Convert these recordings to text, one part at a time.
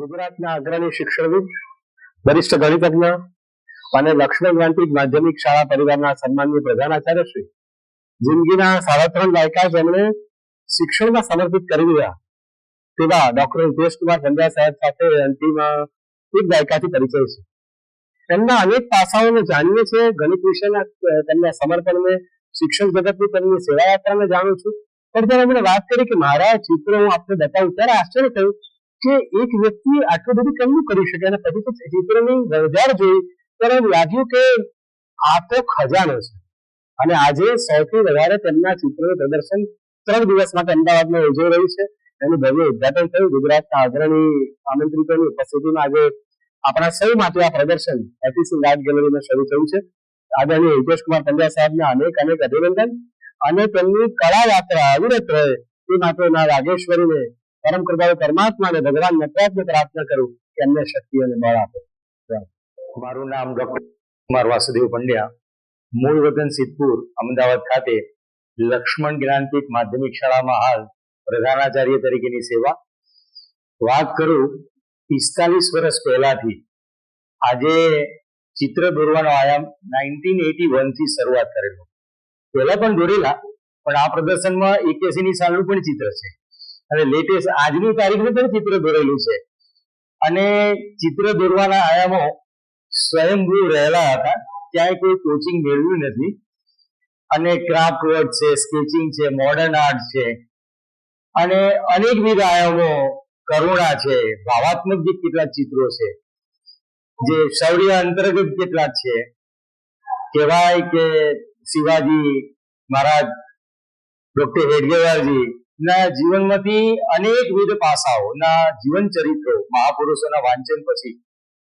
ગુજરાતના અગ્રણી શિક્ષણવિદ, વરિષ્ઠ ગણિતજ્ઞ અને લક્ષ્મણ યાંત્રિક માધ્યમિક શાળા પરિવારના સન્માનીય પ્રધાનાચાર્ય શ્રી જિંદગીના 3.5 દાયકા જેમણે શિક્ષણમાં સમર્પિત કરી દીધા તેવા ડોક્ટર હિતેશકુમાર પંડ્યા સાહેબ સાથે અંતિમ 1 દાયકાથી પરિચય છે. તેમના અનેક પાસાઓને જાણીએ છીએ. ગણિત વિષયના તેમના સમર્પણને, શિક્ષણ જગતની તેમની સેવાયાત્રાને જાણું છું. પણ જ્યારે એમણે વાત કરી કે મારા ચિત્રો હું આપને બતાવું, ત્યારે આશ્ચર્ય થયું કે એક વ્યક્તિ આટલું બધું કેમનું કરી શકે. અને પછી તો ચિત્રની રજાર જોઈ ત્યારે એમ લાગ્યું કે આ તો ખજાનો છે. અને આજે સૌથી વધારે તેમના ચિત્રોનું પ્રદર્શન 3 દિવસ માટે અમદાવાદમાં યોજાઈ રહ્યું છે. એનું ભવ્ય ઉદઘાટન થયું. ગુજરાતના અગ્રણી આમંત્રિતોની ઉપસ્થિતિમાં આજે આપણા સૌ માટે આ પ્રદર્શન એટીસી આર્ટ ગેલેરીમાં શરૂ થયું છે. આદરણીય હિતેશકુમાર પંડ્યા સાહેબને અનેક અભિનંદન. અને તેમની કળા યાત્રા અવિરત રહે તે માટે ના રાગેશ્વરીને, પરમ કૃપાળુ પરમાત્માને, ભગવાન નટરાજને પ્રાર્થના કરું કે એમને શક્તિ અને બળ આપે. મારું નામ ડોક્ટર કુમાર વાસુદેવ પંડ્યા, મૂળ વતન સિદ્ધપુર, અમદાવાદ ખાતે લક્ષ્મણ જ્ઞાનપીઠ માધ્યમિક શાળામાં હાલ પ્રધાનાચાર્ય તરીકેની સેવા. વાત કરું 45 વર્ષ પહેલાથી આજે ચિત્ર દોરવાનો આયામ 1981 થી શરૂઆત કરેલો. પહેલા પણ દોરેલા, પણ આ પ્રદર્શનમાં 81ની સાલનું પણ ચિત્ર છે અને લેટેસ્ટ આજની તારીખનું પણ ચિત્ર દોરેલું છે. અને ચિત્ર દોરવાના આયામો સ્વયંભૂ રહેલા હતા, ક્યાંય કોઈ કોચિંગ મેળવ્યું નથી. અને ક્રાફ્ટ વર્ક છે, સ્કેચિંગ છે, મોડર્ન આર્ટ છે અને અનેકવિધ આયામો, કરુણા છે, ભાવાત્મક જે કેટલાક ચિત્રો છે, જે શૌર્ય અંતર્ગત કેટલાક છે. કહેવાય કે શિવાજી મહારાજ, ડોક્ટર હેડગેવારજી ના જીવનમાંથી અનેકવિધ પાસાઓના જીવન ચરિત્રો, મહાપુરુષોના વાંચન પછી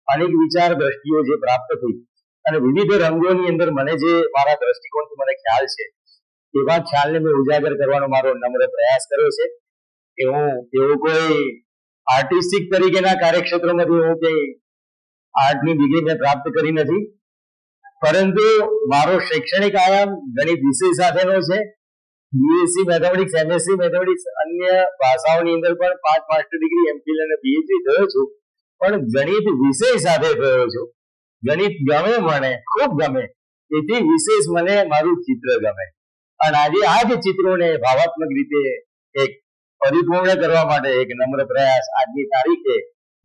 અનેક વિચાર દ્રષ્ટિઓ જે પ્રાપ્ત થઈ અને વિવિધ રંગોની અંદર મને જે મારા દ્રષ્ટિકોણથી મને ખ્યાલ છે એવા ખ્યાલને મેં ઉજાગર કરવાનો મારો નમ્ર પ્રયાસ કર્યો છે. કે હું એવો કોઈ આર્ટિસ્ટિક તરીકેના કાર્યક્ષેત્રમાંથી હું કંઈ આર્ટની ડિગ્રી મેં પ્રાપ્ત કરી નથી, પરંતુ મારો શૈક્ષણિક આયામ ગણિત વિષય સાથેનો છે. બીએસસી મેથેમેટિક્સ, એમએસસી મેથેમેટિક્સ, અન્ય ભાષાઓની અંદર પણ 5 માસ્ટર ડિગ્રી, એમફિલ અને પીએચડી થયો છું, પણ ગણિત વિષય સાથે થયો છું. ગણિત ગમે, મને ખૂબ ગમે, એથી વિશેષ મને મારું ચિત્ર ગમે. અને આજે આ જ ચિત્રોને ભાવાત્મક રીતે એક પરિપૂર્ણ કરવા માટે એક નમ્ર પ્રયાસ આજની તારીખે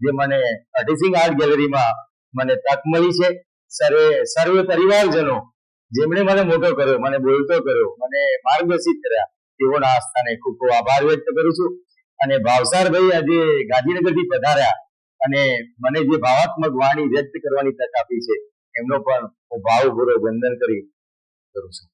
જે મને એટીસી આર્ટ ગેલેરીમાં મને તક મળી છે. સર્વે પરિવારજનો જેમણે મને મોટો કર્યો, મને બોલતો કર્યો, મને માર્ગદર્શિત કર્યા, તેઓના આસ્થાને ખૂબ ખૂબ આભાર વ્યક્ત કરું છું. અને ભાવસારભાઈ આજે ગાંધીનગરથી પધાર્યા અને મને જે ભાવાત્મક વાણી વ્યક્ત કરવાની તક આપી છે, એમનો પણ હું ભાવપૂર્વક વંદન કરું છું.